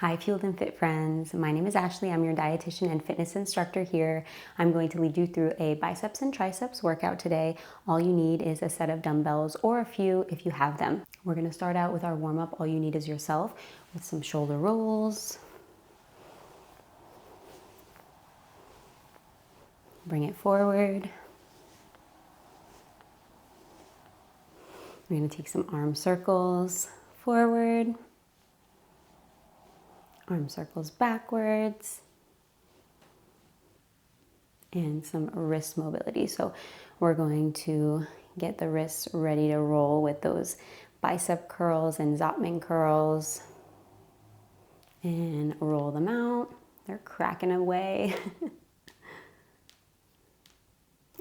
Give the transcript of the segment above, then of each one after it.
Hi, Fueled and Fit friends. My name is Ashley. I'm your dietitian and fitness instructor here. I'm going to lead you through a biceps and triceps workout today. All you need is a set of dumbbells or a few if you have them. We're going to start out with our warm-up. All you need is yourself with some shoulder rolls. Bring it forward. We're going to take some arm circles forward. Arm circles backwards, and some wrist mobility. So we're going to get the wrists ready to roll with those bicep curls and Zotman curls and roll them out. They're cracking away.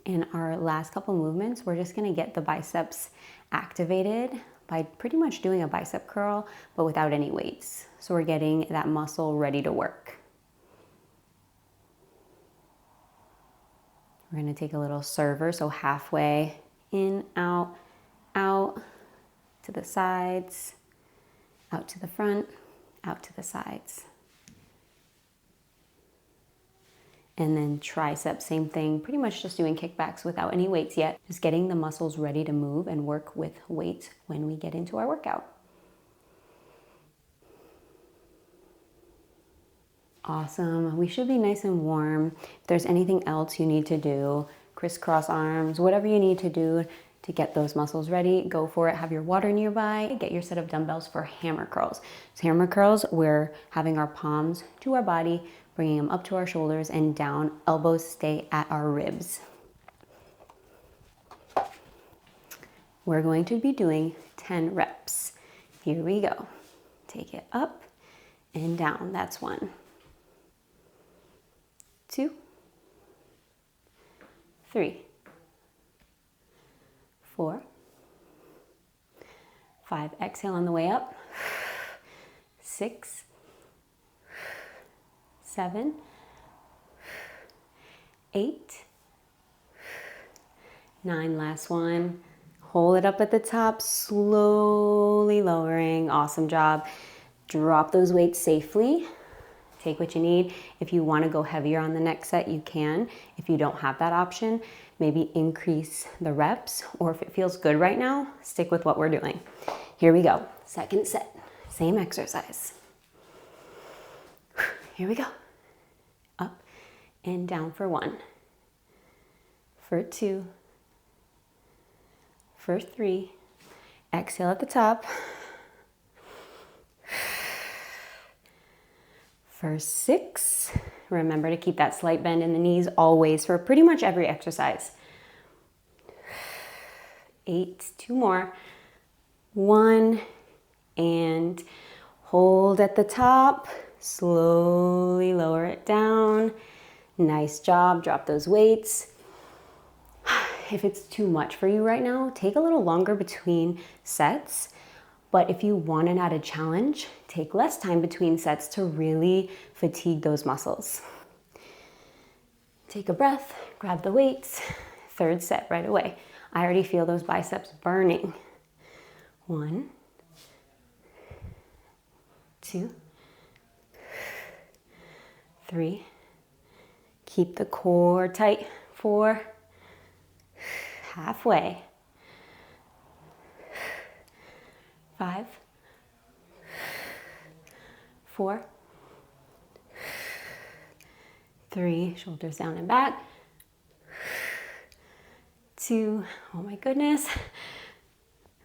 In our last couple movements, we're just gonna get the biceps activated by pretty much doing a bicep curl, but without any weights. So we're getting that muscle ready to work. We're gonna take a little server, so halfway in, out, out to the sides, out to the front, out to the sides. And then triceps, same thing, pretty much just doing kickbacks without any weights yet. Just getting the muscles ready to move and work with weights when we get into our workout. Awesome, we should be nice and warm. If there's anything else you need to do, crisscross arms, whatever you need to do to get those muscles ready, go for it. Have your water nearby. Get your set of dumbbells for hammer curls. So hammer curls, we're having our palms to our body, bringing them up to our shoulders and down. Elbows stay at our ribs. We're going to be doing 10 reps. Here we go. Take it up and down. That's 1, 2, 3, 4, 5. Exhale on the way up. 6, 7, 8, 9. Last one. Hold it up at the top, slowly lowering. Awesome job. Drop those weights safely. Take what you need. If you want to go heavier on the next set, you can. If you don't have that option, maybe increase the reps, or if it feels good right now, stick with what we're doing. Here we go. Second set, same exercise. Here we go. Up and down for 1, for 2, for 3. Exhale at the top. For 6, remember to keep that slight bend in the knees always for pretty much every exercise. 8, 2 more. 1, and hold at the top. Slowly lower it down. Nice job, drop those weights. If it's too much for you right now, take a little longer between sets. But if you want an added challenge, take less time between sets to really fatigue those muscles. Take a breath, grab the weights. Third set right away. I already feel those biceps burning. 1, 2, 3. Keep the core tight. 4. Halfway. 5, 4, 3, shoulders down and back. 2, oh my goodness.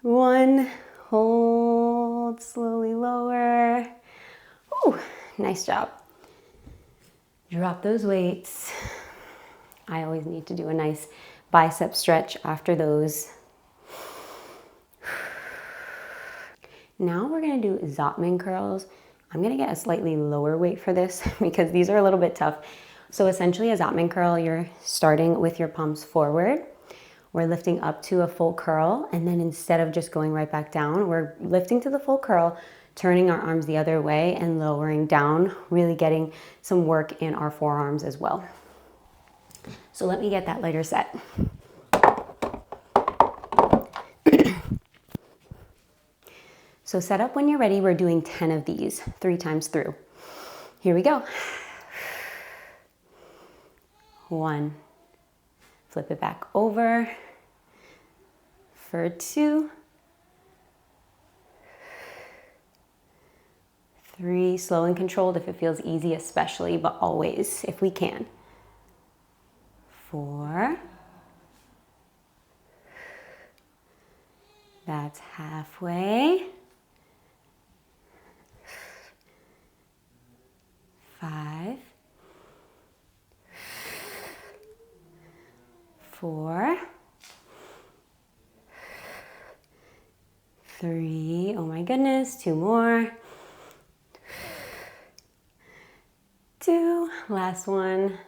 1, hold, slowly lower. Ooh, nice job. Drop those weights. I always need to do a nice bicep stretch after those. Now we're gonna do Zotman curls. I'm gonna get a slightly lower weight for this because these are a little bit tough. So essentially a Zotman curl, you're starting with your palms forward. We're lifting up to a full curl, and then instead of just going right back down, we're lifting to the full curl, turning our arms the other way and lowering down, really getting some work in our forearms as well. So let me get that lighter set. So set up when you're ready. We're doing 10 of these 3 times through. Here we go. 1. Flip it back over for 2. 3, slow and controlled if it feels easy, especially, but always if we can. 4. That's halfway. 5. 4. 3. Oh my goodness, 2 more. 2. Last one.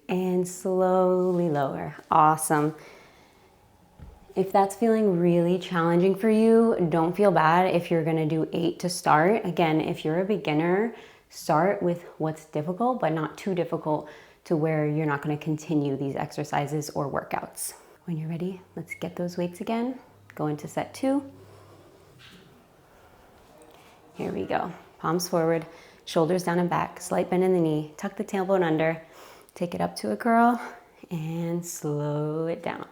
And slowly lower. Awesome. If that's feeling really challenging for you, don't feel bad if you're gonna do 8 to start. Again, if you're a beginner, start with what's difficult, but not too difficult to where you're not gonna continue these exercises or workouts. When you're ready, let's get those weights again. Go into set 2. Here we go. Palms forward, shoulders down and back, slight bend in the knee, tuck the tailbone under, take it up to a curl, and slow it down.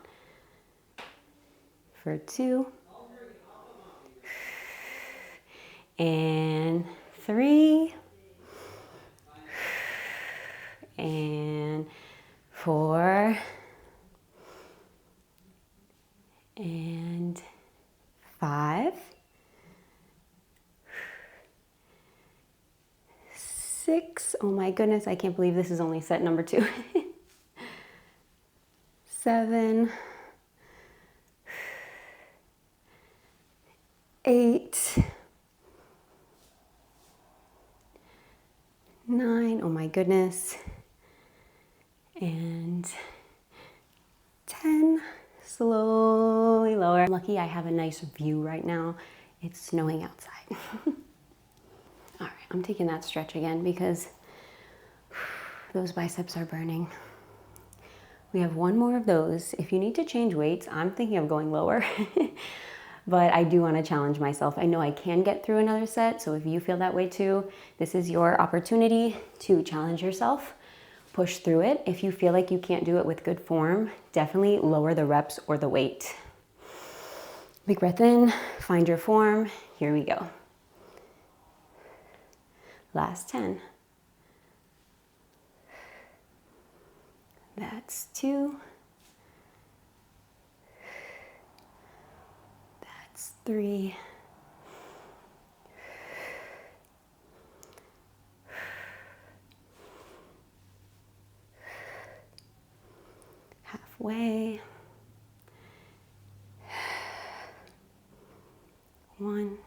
For 2. And 3. And 4. And 5. 6. Oh my goodness, I can't believe this is only set number 2. 7. 8. 9. Oh my goodness. And 10. Slowly lower. I'm lucky I have a nice view right now. It's snowing outside. All right, I'm taking that stretch again because those biceps are burning. We have 1 more of those. If you need to change weights, I'm thinking of going lower. But I do want to challenge myself. I know I can get through another set, so if you feel that way too, this is your opportunity to challenge yourself. Push through it. If you feel like you can't do it with good form, definitely lower the reps or the weight. Big breath in, find your form. Here we go. Last 10. That's 2. That's 3. Halfway. 1.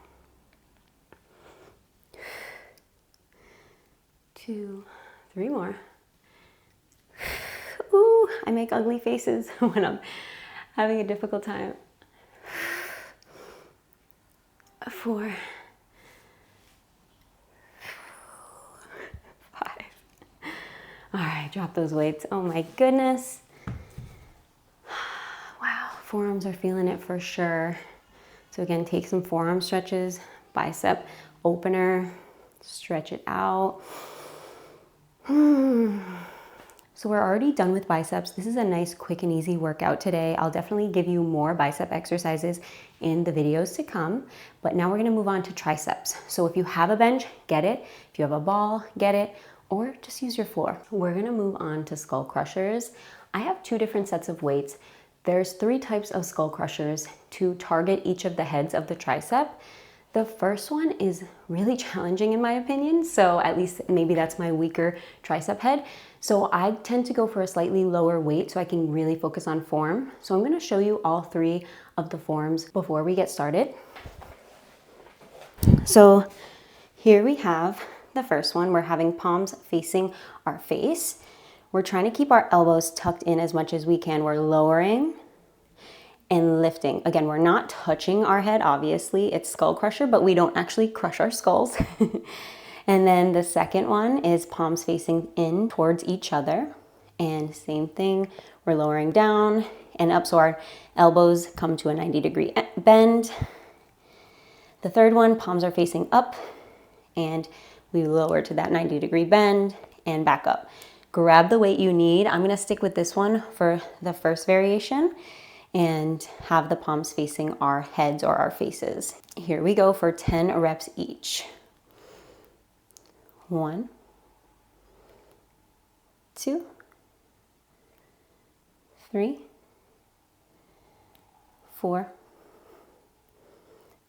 2. 3 more. Ooh, I make ugly faces when I'm having a difficult time. 4. 5. All right, drop those weights. Oh my goodness. Wow, forearms are feeling it for sure. So again, take some forearm stretches, bicep opener, stretch it out. So we're already done with biceps. This is a nice, quick and easy workout today. I'll definitely give you more bicep exercises in the videos to come, but now we're gonna move on to triceps. So if you have a bench, get it. If you have a ball, get it, or just use your floor. We're gonna move on to skull crushers. I have 2 different sets of weights. There's 3 types of skull crushers to target each of the heads of the tricep. The first one is really challenging in my opinion, so at least maybe that's my weaker tricep head. So I tend to go for a slightly lower weight so I can really focus on form. So I'm gonna show you all 3 of the forms before we get started. So here we have the first one. We're having palms facing our face. We're trying to keep our elbows tucked in as much as we can. We're lowering and lifting. Again, we're not touching our head, obviously. It's skull crusher, but we don't actually crush our skulls. And then the second one is palms facing in towards each other. And same thing, we're lowering down and up so our elbows come to a 90-degree bend. The third one, palms are facing up and we lower to that 90-degree bend and back up. Grab the weight you need. I'm gonna stick with this one for the first variation and have the palms facing our heads or our faces. Here we go for 10 reps each. 1, 2, 3, 4,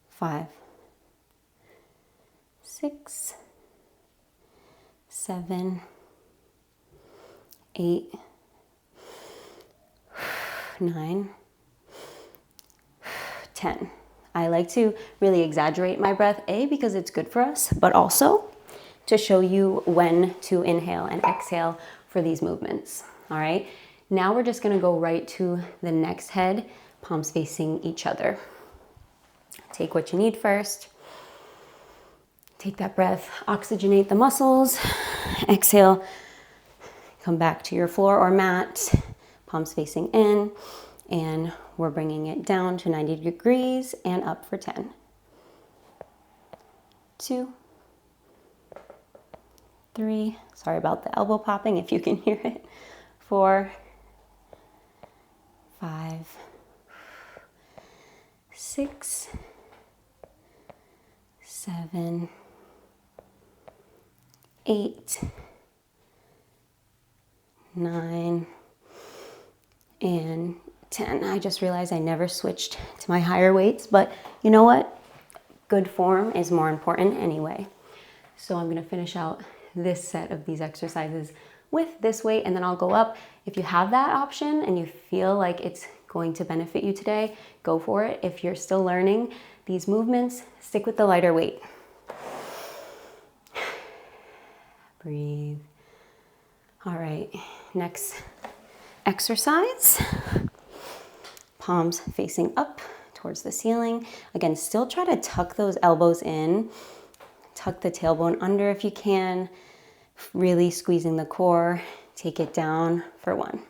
5, 6, 7, 8, 9, 10. I like to really exaggerate my breath, because it's good for us, but also to show you when to inhale and exhale for these movements. All right, now we're just gonna go right to the next head, palms facing each other. Take what you need first. Take that breath, oxygenate the muscles. Exhale, come back to your floor or mat, palms facing in, and we're bringing it down to 90 degrees and up for 10. 2, 3, sorry about the elbow popping if you can hear it. 4, 5, 6, 7, 8, 9, and 10. I just realized I never switched to my higher weights, but you know what? Good form is more important anyway. So I'm gonna finish out this set of these exercises with this weight and then I'll go up. If you have that option and you feel like it's going to benefit you today, go for it. If you're still learning these movements, stick with the lighter weight. Breathe. All right, next exercise. Palms facing up towards the ceiling. Again, still try to tuck those elbows in. Tuck the tailbone under if you can. Really squeezing the core. Take it down for 1,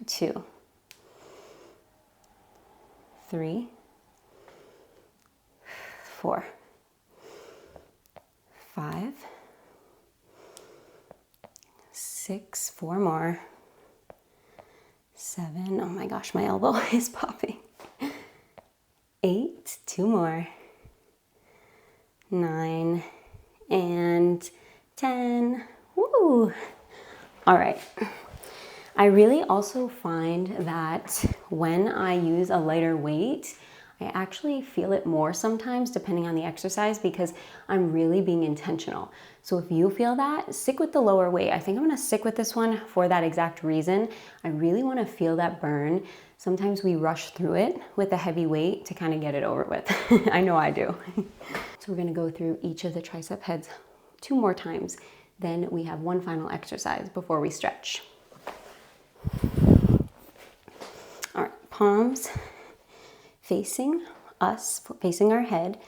2, 3, 4, 5, 6, 4 more. 7, oh my gosh, my elbow is popping. 8, 2 more. 9 and 10. Woo! All right. I really also find that when I use a lighter weight, I actually feel it more sometimes depending on the exercise because I'm really being intentional. So if you feel that, stick with the lower weight. I think I'm gonna stick with this one for that exact reason. I really wanna feel that burn. Sometimes we rush through it with a heavy weight to kind of get it over with. I know I do. So we're gonna go through each of the tricep heads 2 more times. Then we have one final exercise before we stretch. All right, palms facing us, facing our head.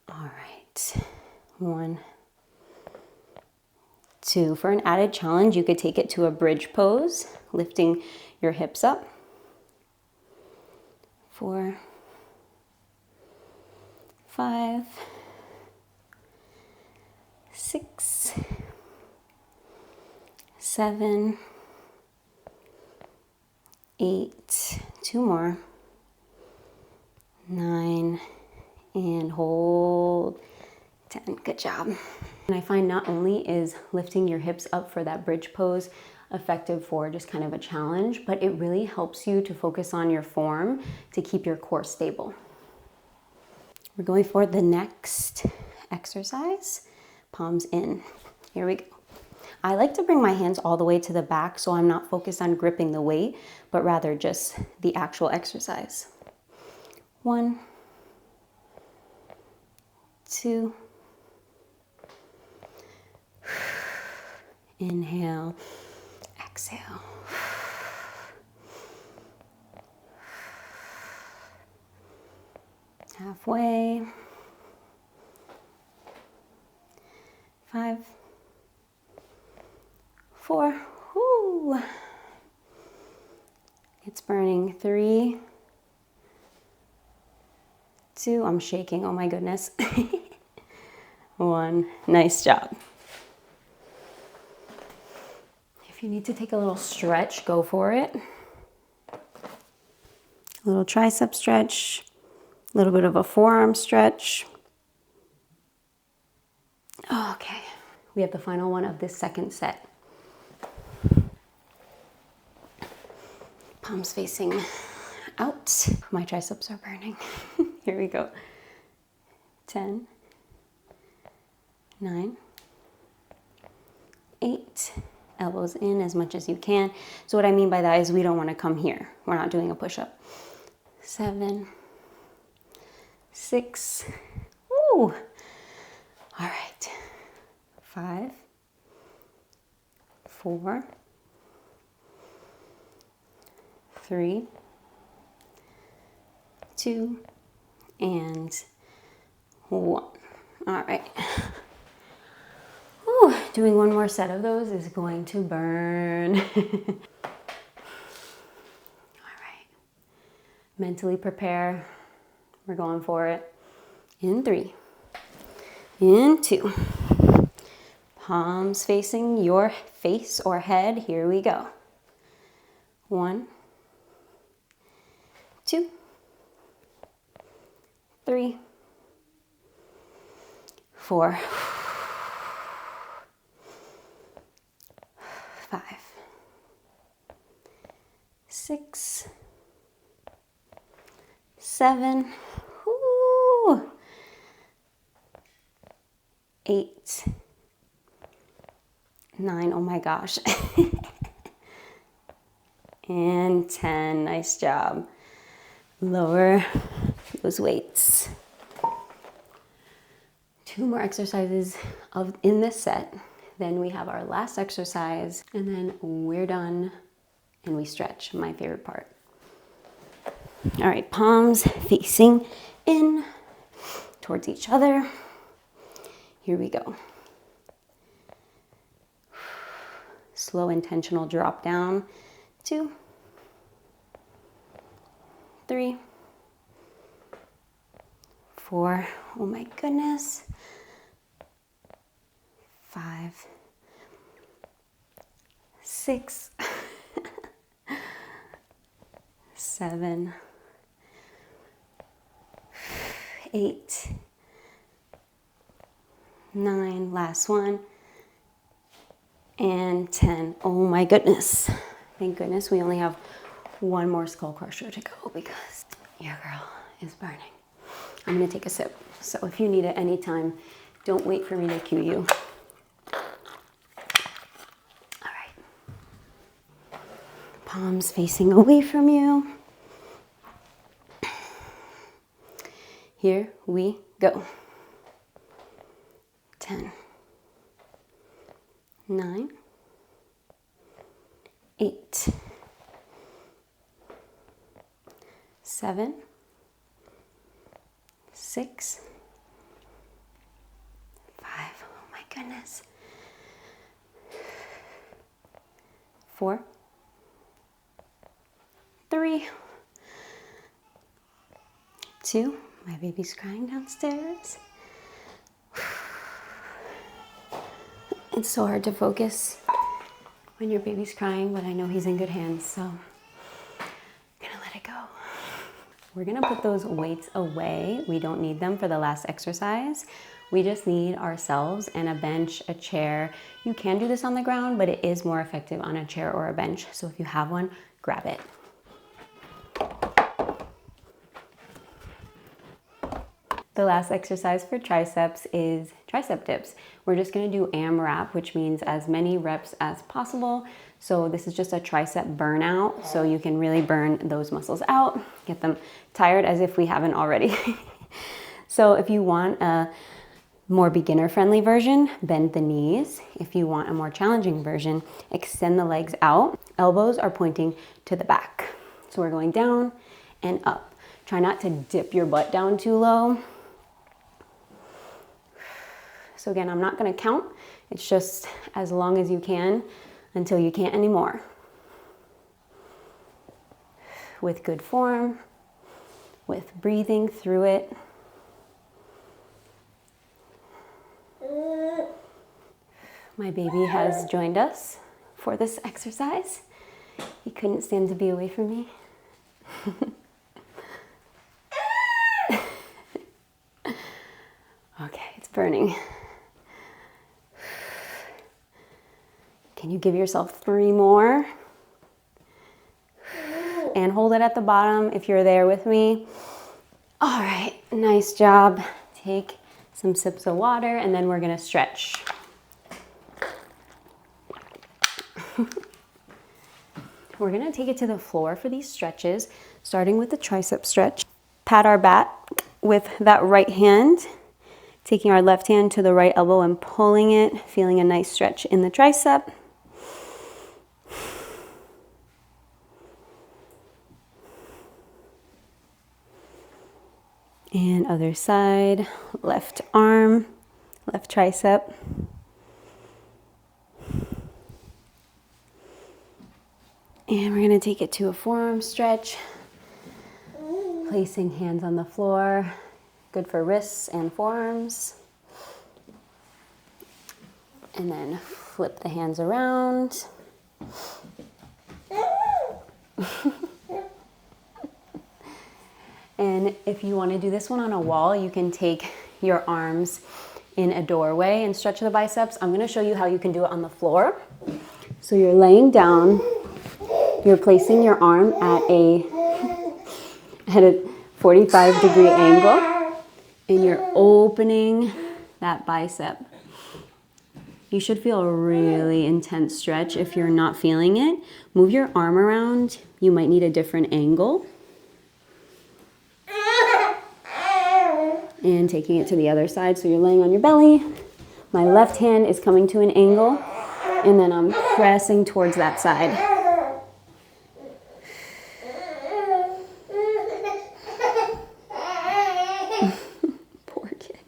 All right, 1, 2. For an added challenge, you could take it to a bridge pose, lifting your hips up. 4, 5, 6, 7, 8, 2 more. 9, and hold. 10, good job. And I find not only is lifting your hips up for that bridge pose effective for just kind of a challenge, but it really helps you to focus on your form to keep your core stable. We're going for the next exercise, palms in. Here we go. I like to bring my hands all the way to the back so I'm not focused on gripping the weight, but rather just the actual exercise. 1, 2, inhale, exhale. Halfway. 5, 4, whoo. It's burning. 3, 2, I'm shaking, oh my goodness. 1, nice job. If you need to take a little stretch, go for it. A little tricep stretch, a little bit of a forearm stretch. Okay, we have the final one of this second set. Palms facing out. My triceps are burning. Here we go. 10, 9, 8, elbows in as much as you can. So what I mean by that is we don't want to come here. We're not doing a push-up. 7, 6, woo. All right. 5, 4, 3, 2, and 1. All right. Whew. Doing one more set of those is going to burn. All right. Mentally prepare. We're going for it. In 3, in 2. Palms facing your face or head. Here we go. 1, 2, 3, 4, 5, 6, 7, 8, 9, oh my gosh, and 10, nice job. Lower those weights. 2 more exercises in this set. Then we have our last exercise, and then we're done, and we stretch, my favorite part. All right, palms facing in towards each other. Here we go. Slow, intentional drop down. 2, 3, 4, oh my goodness. 5, 6, 7, 8, 9, last one, and 10. Oh my goodness. Thank goodness we only have one more skull crusher to go because your girl is burning. I'm gonna take a sip. So if you need it anytime, don't wait for me to cue you. All right. Palms facing away from you. Here we go. 10, 9, 8, 7, 6, 5, oh my goodness, 4, 3, 2, my baby's crying downstairs. It's so hard to focus when your baby's crying, but I know he's in good hands, so I'm gonna let it go. We're gonna put those weights away. We don't need them for the last exercise. We just need ourselves and a bench, a chair. You can do this on the ground, but it is more effective on a chair or a bench. So if you have one, grab it. The last exercise for triceps is tricep dips. We're just gonna do AMRAP, which means as many reps as possible. So this is just a tricep burnout, so you can really burn those muscles out, get them tired as if we haven't already. So if you want a more beginner-friendly version, bend the knees. If you want a more challenging version, extend the legs out. Elbows are pointing to the back. So we're going down and up. Try not to dip your butt down too low. So again, I'm not gonna count. It's just as long as you can until you can't anymore. With good form, with breathing through it. My baby has joined us for this exercise. He couldn't stand to be away from me. Okay, it's burning. Can you give yourself 3 more? And hold it at the bottom if you're there with me. All right, nice job. Take some sips of water and then we're gonna stretch. We're gonna take it to the floor for these stretches, starting with the tricep stretch. Pat our back with that right hand, taking our left hand to the right elbow and pulling it, feeling a nice stretch in the tricep. And other side, left arm, left tricep. And we're gonna take it to a forearm stretch, placing hands on the floor, good for wrists and forearms. And then flip the hands around. And if you want to do this one on a wall, you can take your arms in a doorway and stretch the biceps. I'm going to show you how you can do it on the floor. So you're laying down, you're placing your arm at a 45-degree angle, and you're opening that bicep. You should feel a really intense stretch. If you're not feeling it, move your arm around. You might need a different angle. And taking it to the other side, so you're laying on your belly. My left hand is coming to an angle, and then I'm pressing towards that side. Poor kid.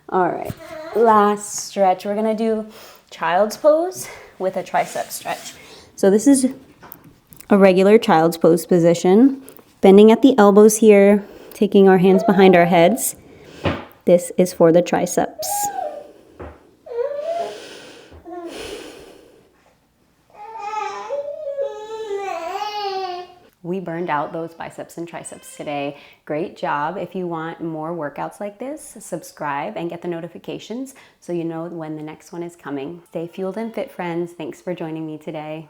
All right, last stretch. We're gonna do child's pose with a tricep stretch. So this is a regular child's pose position, bending at the elbows here, taking our hands behind our heads. This is for the triceps. We burned out those biceps and triceps today. Great job. If you want more workouts like this, subscribe and get the notifications so you know when the next one is coming. Stay fueled and fit, friends. Thanks for joining me today.